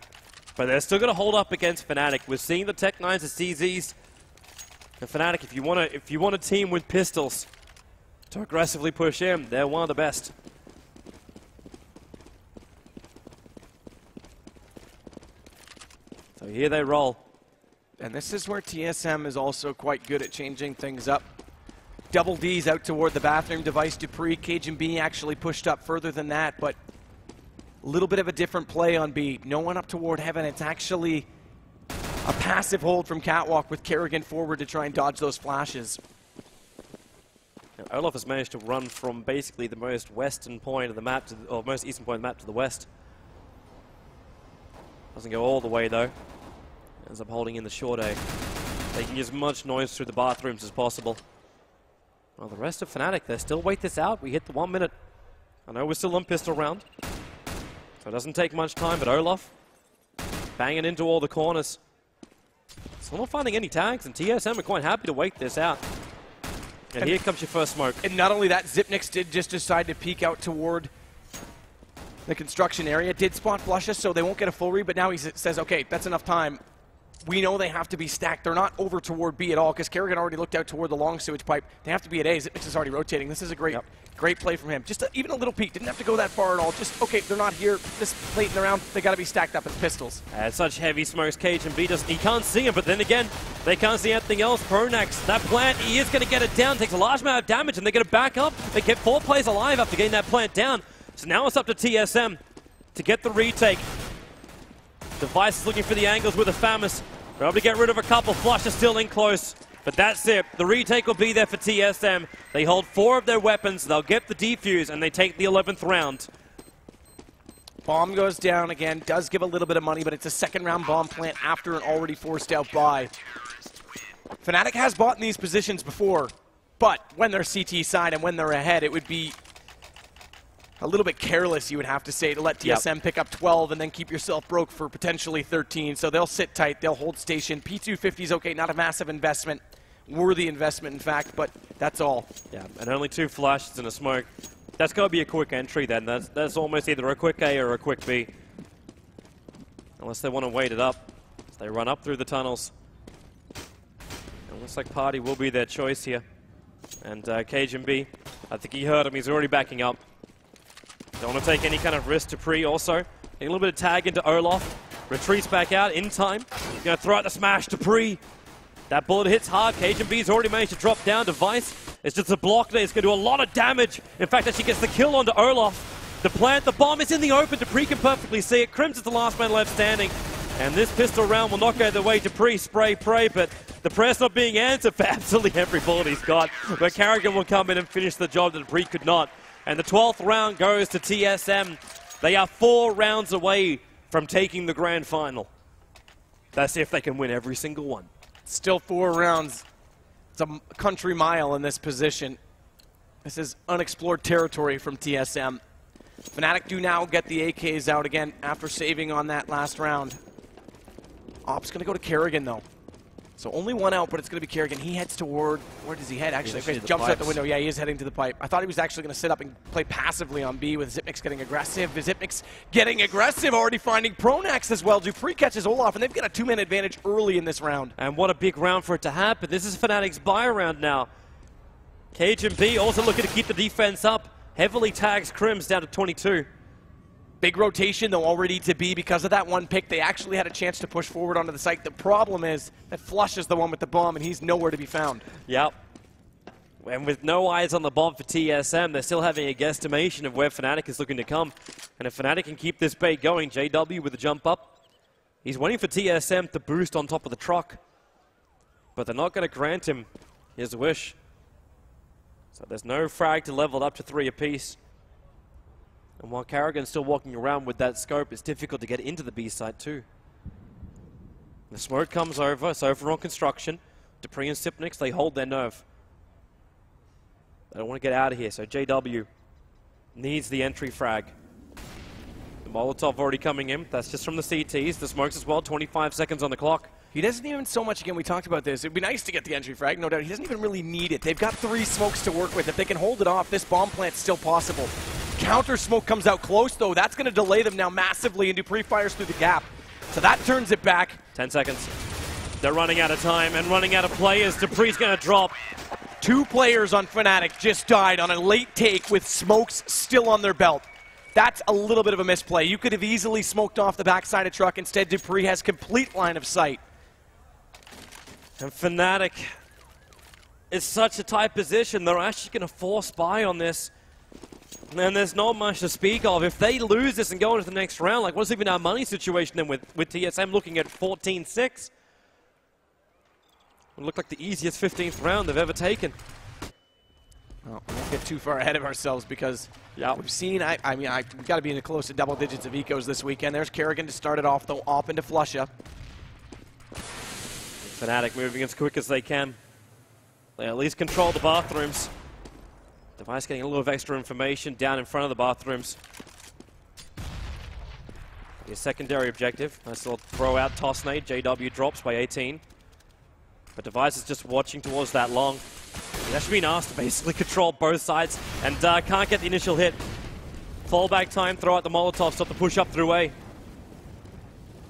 But they're still going to hold up against Fnatic. We're seeing the Tech-9s, the CZs. And Fnatic, if you want a team with pistols to aggressively push in, they're one of the best. So here they roll. And this is where TSM is also quite good at changing things up. Double D's out toward the bathroom device. Dupree, KGB actually pushed up further than that, but a little bit of a different play on B. No one up toward Heaven. It's actually a passive hold from Catwalk with Kerrigan forward to try and dodge those flashes. Now, Olaf has managed to run from basically the most western point of the map, or most eastern point of the map to the west. Doesn't go all the way though. Ends up holding in the short A. Making as much noise through the bathrooms as possible. Well, the rest of Fnatic, they still wait this out. We hit the 1 minute. I know we're still on pistol round. So it doesn't take much time, but Olaf banging into all the corners. Still not finding any tags, and TSM are quite happy to wait this out. And here comes your first smoke. And not only that, Zipniks did just decide to peek out toward the construction area. Did spot Flusher, so they won't get a full read, but now he says, okay, that's enough time. We know they have to be stacked. They're not over toward B at all, because Kerrigan already looked out toward the long sewage pipe. They have to be at A. Zipniks is already rotating. This is a great play from him. Just even a little peek. Didn't have to go that far at all. Just, okay, they're not here this late in the round. They got to be stacked up as pistols. Such heavy smokes. KGB doesn't. He can't see him, but then again, they can't see anything else. Pronex, that plant, he is going to get it down. Takes a large amount of damage, and they're going to back up. They get 4 players alive after getting that plant down. So now it's up to TSM to get the retake. Device is looking for the angles with a Famus. They're able to get rid of a couple. Flusher still in close. But that's it. The retake will be there for TSM. They hold 4 of their weapons. They'll get the defuse, and they take the 11th round. Bomb goes down again. Does give a little bit of money, but it's a second-round bomb plant after an already forced out buy. Fnatic has bought in these positions before, but when they're CT side and when they're ahead, it would be a little bit careless, you would have to say, to let TSM pick up 12 and then keep yourself broke for potentially 13. So they'll sit tight, they'll hold station. P250 is okay, not a massive investment. Worthy investment, in fact, but that's all. Yeah, and only 2 flashes and a smoke. That's got to be a quick entry then. That's almost either a quick A or a quick B. Unless they want to wait it up. So they run up through the tunnels. It looks like Party will be their choice here. And KGB, I think he heard him, he's already backing up. Don't want to take any kind of risk to Pre also. A little bit of tag into Olaf. Retreats back out in time. He's going to throw out the smash to Pre. That bullet hits hard. KGB's already managed to drop down. Device, it's just a block there. It's going to do a lot of damage. In fact, actually gets the kill onto Olaf. The plant, the bomb is in the open. Dupree can perfectly see it. Crims is the last man left standing. And this pistol round will not go the way Dupree spray pray, but the prayer's not being answered for absolutely every bullet he's got. But Carrigan will come in and finish the job that Dupree could not. And the 12th round goes to TSM. They are 4 rounds away from taking the grand final. That's if they can win every single one. Still 4 rounds. It's a country mile in this position. This is unexplored territory from TSM. Fnatic do now get the AKs out again after saving on that last round. Op's going to go to Kerrigan, though. So only one out, but it's going to be Kerrigan. He heads toward, where does he head actually? He Jumps out the window. Yeah, he is heading to the pipe. I thought he was actually going to sit up and play passively on B with Zipnik's getting aggressive. Zipnik's getting aggressive, already finding Pronax as well. Dupree catches Olaf, and they've got a 2-man advantage early in this round. And what a big round for it to happen. This is Fnatic's buy round now. Cage and B also looking to keep the defense up. Heavily tags Crims down to 22. Big rotation, though, already to B. Because of that one pick, they actually had a chance to push forward onto the site. The problem is that Flush is the one with the bomb, and he's nowhere to be found. Yep. And with no eyes on the bomb for TSM, they're still having a guesstimation of where Fnatic is looking to come. And if Fnatic can keep this bait going, JW with a jump up, he's waiting for TSM to boost on top of the truck. But they're not going to grant him his wish. So there's no frag to level it up to 3 apiece. And while Kerrigan's still walking around with that scope, it's difficult to get into the B side too. The smoke comes over, it's over on construction. Dupree and Sipnix, they hold their nerve. They don't want to get out of here, so JW needs the entry frag. The Molotov already coming in, that's just from the CTs. The smokes as well, 25 seconds on the clock. He doesn't even so much, again, we talked about this. It'd be nice to get the entry frag, no doubt. He doesn't even really need it. They've got 3 smokes to work with. If they can hold it off, this bomb plant's still possible. Counter smoke comes out close, though. That's going to delay them now massively, and Dupree fires through the gap. So that turns it back. 10 seconds. They're running out of time and running out of players. Dupree's going to drop. 2 players on Fnatic just died on a late take with smokes still on their belt. That's a little bit of a misplay. You could have easily smoked off the backside of truck. Instead, Dupree has complete line of sight. And Fnatic is such a tight position. They're actually going to force buy on this. And there's not much to speak of. If they lose this and go into the next round, like what's even our money situation then with TSM looking at 14-6? It looked like the easiest 15th round they've ever taken. Well, we won't get too far ahead of ourselves because we've seen, we've got to be in the close to double digits of ecos this weekend. There's Kerrigan to start it off, though, off into Flusha. Fnatic moving as quick as they can. They at least control the bathrooms. Device getting a little bit of extra information down in front of the bathrooms. Your secondary objective. Nice little throw out toss nade. JW drops by 18. But Device is just watching towards that long. He's actually been asked to basically control both sides and can't get the initial hit. Fallback time, throw out the Molotov, stop the push up through A.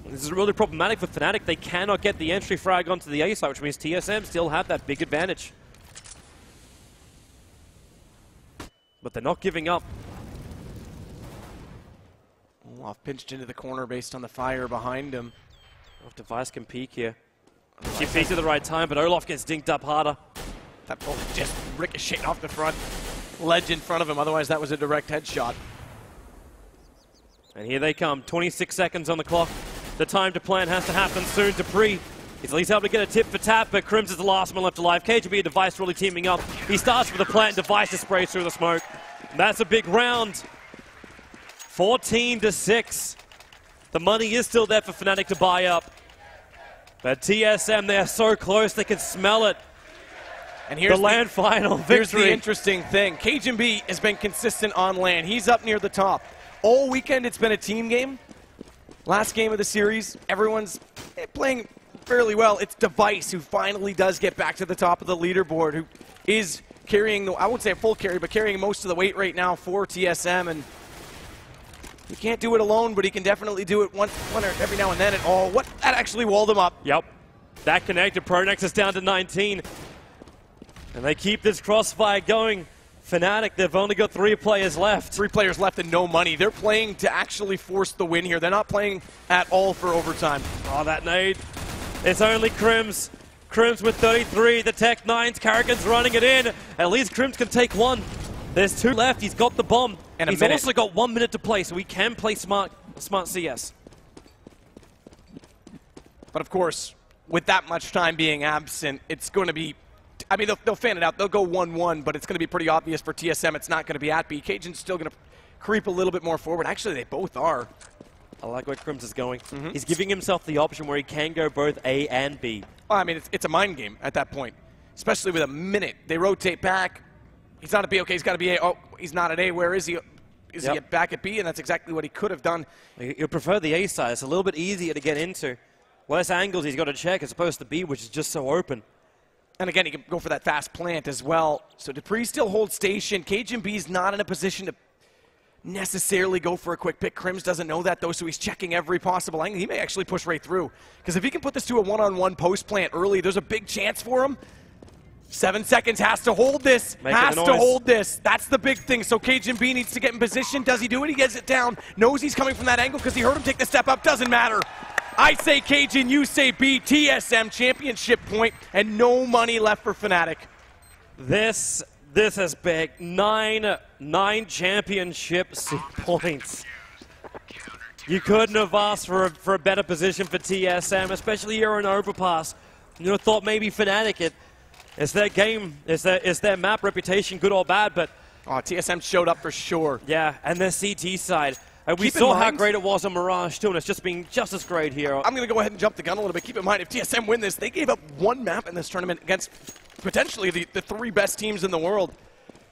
This is really problematic for Fnatic. They cannot get the entry frag onto the A side, which means TSM still have that big advantage. But they're not giving up. Olaf pinched into the corner based on the fire behind him. If Device can peek here. She peeks at the right time, but Olaf gets dinked up harder. That bullet just ricocheted off the front ledge in front of him. Otherwise, that was a direct headshot. And here they come. 26 seconds on the clock. The time to plan has to happen soon. Dupree is at least able to get a tip for tap, but Crims is the last one left alive. KGB and Device really teaming up. He starts with a plant, Device to spray through the smoke. And that's a big round. 14-6. The money is still there for Fnatic to buy up. But TSM, they are so close, they can smell it. And here's the land final victory. Here's the interesting thing. Cajun B has been consistent on land. He's up near the top. All weekend, it's been a team game. Last game of the series, everyone's playing fairly well. It's Device who finally does get back to the top of the leaderboard, who is carrying, I won't say a full carry, but carrying most of the weight right now for TSM. And he can't do it alone, but he can definitely do it one or every now and then. And that actually walled him up. Yep. That connected. Pronex is down to 19. And they keep this crossfire going. Fnatic, they've only got 3 players left. 3 players left and no money. They're playing to actually force the win here. They're not playing at all for overtime. Oh, that nade. It's only Crims. Crims with 33. The Tech 9s. Kerrigan's running it in. At least Crims can take 1. There's 2 left. He's got the bomb. And he's also got 1 minute to play, so he can play smart CS. But of course, with that much time being absent, it's going to be, I mean, they'll fan it out. They'll go 1-1, but it's going to be pretty obvious for TSM. It's not going to be at B. Cajun's still going to creep a little bit more forward. Actually, they both are. I like where Crims is going. He's giving himself the option where he can go both A and B. Well, I mean, it's a mind game at that point, especially with a minute. They rotate back. He's not at B. Okay, he's got to be A. Oh, he's not at A. Where is he? Is he back at B? And that's exactly what he could have done. You prefer the A side. It's a little bit easier to get into. less angles he's got to check as opposed to B, which is just so open. And again, he can go for that fast plant as well. So Dupree still holds station. KGB's not in a position to necessarily go for a quick pick. Crims doesn't know that, though, so he's checking every possible angle. He may actually push right through. Because if he can put this to a one-on-one post plant early, there's a big chance for him. 7 seconds, has to hold this. Has to hold this. That's the big thing. So KGB needs to get in position. Does he do it? He gets it down. Knows he's coming from that angle because he heard him take the step up. Doesn't matter. I say Cajun, you say B. TSM championship point, and no money left for Fnatic. This is big. Nine championship points. You couldn't have asked for a better position for TSM, especially here in Overpass. You would have thought maybe Fnatic, it's their game, it's their map reputation, good or bad, but... Oh, TSM showed up for sure. Yeah, and their CT side. And we saw how great it was on Mirage too, and it's just been just as great here. I'm going to go ahead and jump the gun a little bit. Keep in mind, if TSM win this, they gave up one map in this tournament against potentially the 3 best teams in the world.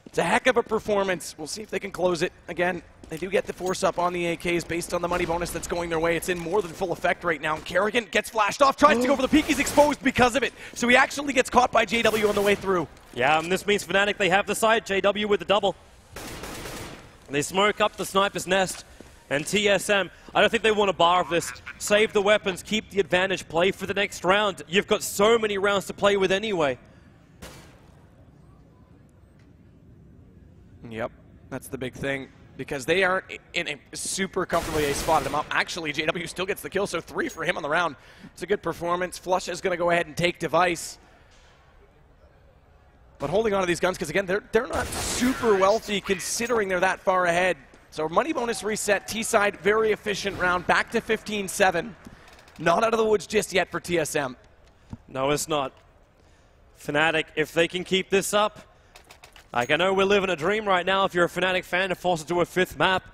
It's a heck of a performance. We'll see if they can close it. Again, they do get the force up on the AKs based on the money bonus that's going their way. It's in more than full effect right now. Kerrigan gets flashed off, tries to go for the peak. He's exposed because of it. So he actually gets caught by JW on the way through. Yeah, and this means Fnatic, they have the side. JW with the double. They smoke up the sniper's nest. And TSM, I don't think they want a bar of this. Save the weapons, keep the advantage, play for the next round. You've got so many rounds to play with anyway. Yep, that's the big thing. Because they aren't in a super comfortably spotted him up. Actually, JW still gets the kill, so 3 for him on the round. It's a good performance. Flush is going to go ahead and take Device. But holding on to these guns, because again, they're not super wealthy considering they're that far ahead. So money bonus reset, T-side, very efficient round, back to 15-7. Not out of the woods just yet for TSM. No, it's not. Fnatic, if they can keep this up, like I know we're living a dream right now if you're a Fnatic fan to force it to a 5th map.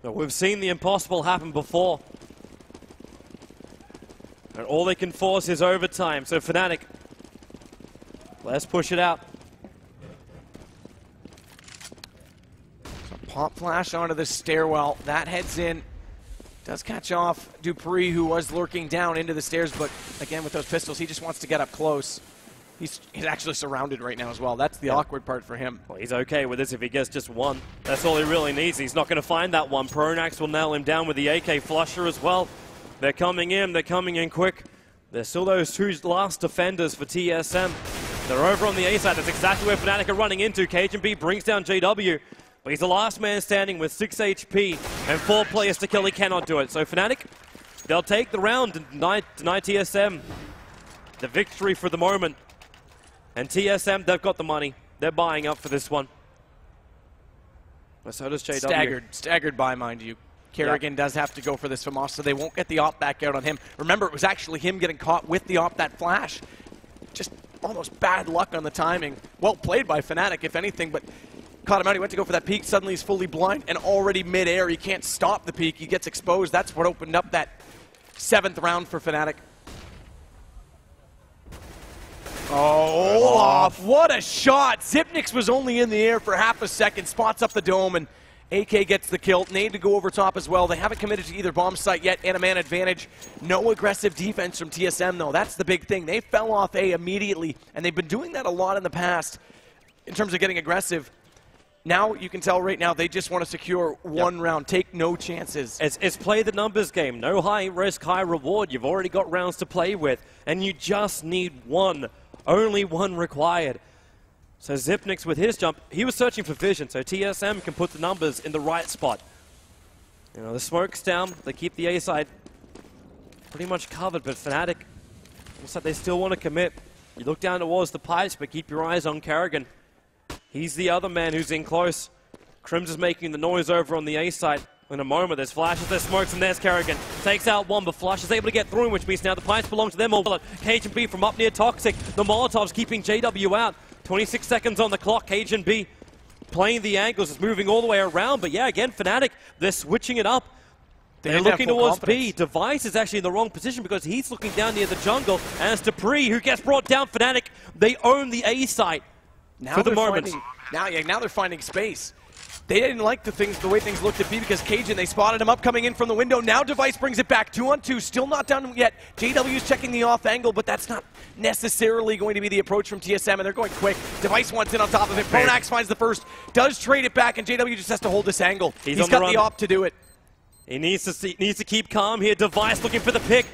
But we've seen the impossible happen before. And all they can force is overtime. So Fnatic, let's push it out. Pop flash onto the stairwell. That heads in. Does catch off Dupree, who was lurking down into the stairs, but again, with those pistols, he just wants to get up close. He's actually surrounded right now as well. That's the awkward part for him. Well, he's okay with this if he gets just one. That's all he really needs. He's not going to find that one. Pronax will nail him down with the AK flusher as well. They're coming in quick. There's still those 2 last defenders for TSM. They're over on the A side. That's exactly where Fnatic are running into. KGB brings down JW. But he's the last man standing with 6 HP and 4 players to kill. He cannot do it. So Fnatic, they'll take the round and deny TSM the victory for the moment. And TSM, they've got the money. They're buying up for this one. But so does JW. Staggered by, mind you. Kerrigan does have to go for this from off, so they won't get the op back out on him. Remember, it was actually him getting caught with the op, that flash. Just almost bad luck on the timing. Well played by Fnatic, if anything, but caught him out. He went to go for that peek. Suddenly he's fully blind and already mid-air. He can't stop the peek. He gets exposed. That's what opened up that 7th round for Fnatic. Oh, Olaf, what a shot. Zipnix was only in the air for half a second, spots up the dome, and AK gets the kill. Nade to go over top as well. They haven't committed to either bomb site yet, and a man advantage. No aggressive defense from TSM, though. That's the big thing. They fell off A immediately, and they've been doing that a lot in the past in terms of getting aggressive. Now you can tell right now they just want to secure one round, take no chances. It's play the numbers game. No high risk, high reward. You've already got rounds to play with, and you just need one. Only one required. So Zipnix with his jump, he was searching for vision, so TSM can put the numbers in the right spot. You know, the smoke's down. They keep the A side pretty much covered, but Fnatic looks like they still want to commit. You look down towards the pipes, but keep your eyes on Kerrigan. He's the other man who's in close. Crims is making the noise over on the A side. In a moment, there's flashes, there's smokes, and there's Kerrigan. Takes out one, but Flush is able to get through, which means now the pipes belong to them all. Cajun B from up near Toxic. The Molotov's keeping JW out. 26 seconds on the clock. Cajun B playing the angles, is moving all the way around. But yeah, again, Fnatic, they're switching it up. They're looking towards B. Device is actually in the wrong position because he's looking down near the jungle. And it's Dupree who gets brought down. Fnatic, they own the A site for the moment. Now they're finding space. They didn't like the way things looked at B because Cajun, they spotted him up coming in from the window. Now Device brings it back 2-on-2, still not done yet. JW's checking the off angle, but that's not necessarily going to be the approach from TSM, and they're going quick. Device wants in on top of it. Pronax finds the first, does trade it back, and JW just has to hold this angle. He's got the op to do it. He needs to keep calm here. Device looking for the pick.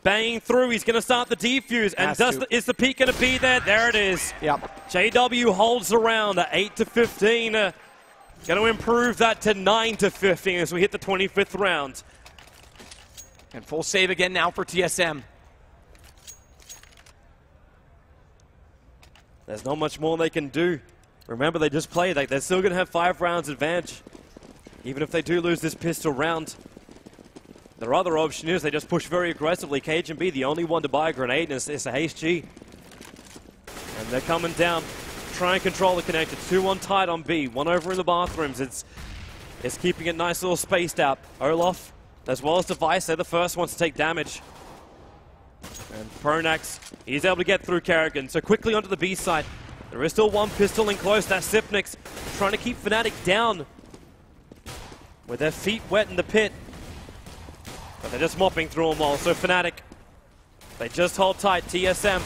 Banging through, he's going to start the defuse, and is the peak going to be there? There it is. Yep. JW holds around at 8-15. Going to improve that to 9-15 as we hit the 25th round. And full save again now for TSM. There's not much more they can do. Remember, they just played. They're still going to have 5 rounds advantage, even if they do lose this pistol round. Their other option is they just push very aggressively. Cajun B, the only one to buy a grenade, and it's a HG. And they're coming down. Try and control the connector. 2 on tight on B. 1 over in the bathrooms. It's keeping it nice little spaced out. Olaf, as well as Device, they're the first ones to take damage. And Pronax, he's able to get through Kerrigan. So quickly onto the B side. There is still 1 pistol in close. That's Sipnix trying to keep Fnatic down with their feet wet in the pit. But they're just mopping through them all. So Fnatic, they just hold tight. TSM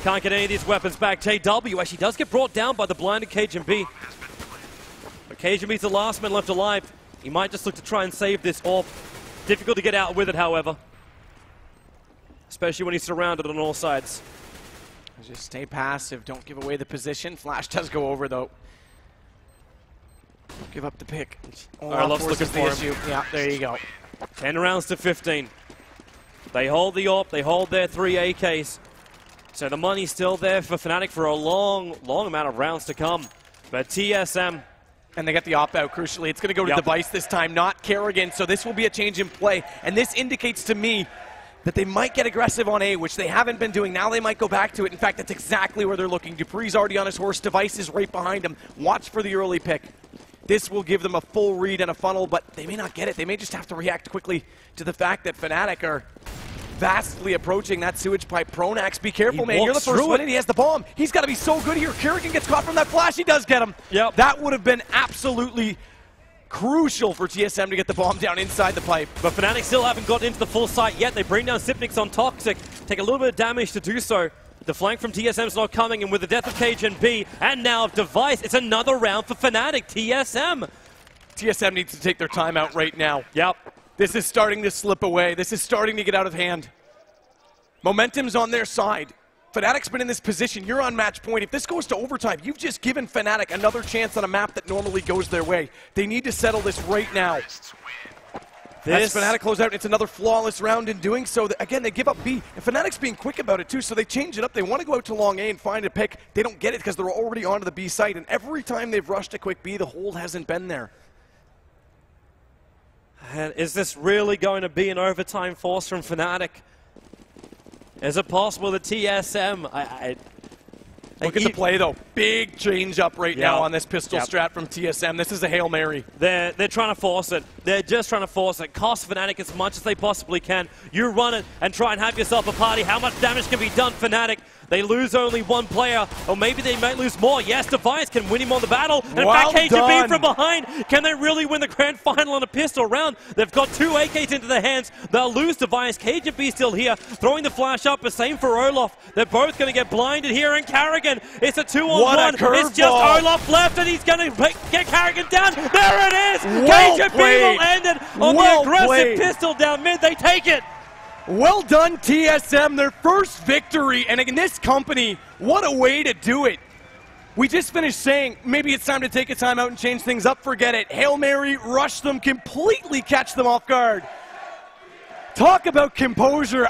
can't get any of these weapons back. JW actually does get brought down by the blinded Cajun B. But Cajun B's the last man left alive. He might just look to try and save this orb. Difficult to get out with it, however. Especially when he's surrounded on all sides. Just stay passive. Don't give away the position. Flash does go over, though. Don't give up the pick. Olaf's looking for him. Yeah, there you go. 10 rounds to 15. They hold the AWP. They hold their 3 AKs. So the money's still there for Fnatic for a long amount of rounds to come. But TSM... And they get the op out, crucially. It's going to go to Device this time, not Kerrigan. So this will be a change in play. And this indicates to me that they might get aggressive on A, which they haven't been doing. Now they might go back to it. In fact, that's exactly where they're looking. Dupree's already on his horse. Device is right behind him. Watch for the early pick. This will give them a full read and a funnel, but they may not get it. They may just have to react quickly to the fact that Fnatic are vastly approaching that sewage pipe. Pronax, be careful, man. You're the first one in. He has the bomb. He's got to be so good here. Kerrigan gets caught from that flash. He does get him. Yep. That would have been absolutely crucial for TSM to get the bomb down inside the pipe. But Fnatic still haven't gotten into the full site yet. They bring down Sipnix on Toxic. Take a little bit of damage to do so. The flank from TSM's not coming, and with the death of Cajun B, and now Device, it's another round for Fnatic. TSM needs to take their time out right now. Yep. This is starting to slip away. This is starting to get out of hand. Momentum's on their side. Fnatic's been in this position. You're on match point. If this goes to overtime, you've just given Fnatic another chance on a map that normally goes their way. They need to settle this right now. As Fnatic close out, it's another flawless round in doing so. Again, they give up B. And Fnatic's being quick about it too, so they change it up. They want to go out to long A and find a pick. They don't get it because they're already onto the B site. And every time they've rushed a quick B, the hold hasn't been there. And is this really going to be an overtime force from Fnatic? Is it possible that TSM... Look at the play, though. Big change up right now on this pistol strat from TSM. This is a Hail Mary. They're trying to force it. They're just trying to force it. Cost Fnatic as much as they possibly can. You run it and try and have yourself a party. How much damage can be done, Fnatic? They lose only 1 player, or maybe they might lose more. Yes, Device can win him on the battle. And in fact, Cajun B from behind. Can they really win the grand final on a pistol round? They've got 2 AKs into their hands. They'll lose Device. Cajun B still here, throwing the flash up. The same for Olaf. They're both going to get blinded here. And Kerrigan, it's a 2-on-1. It's just Olaf left, and he's going to get Kerrigan down. There it is. Cajun B will end it on the aggressive pistol down mid. They take it. Well done, TSM, their first victory, and in this company, what a way to do it. We just finished saying, maybe it's time to take a timeout and change things up, forget it. Hail Mary, rush them, completely catch them off guard. Talk about composure.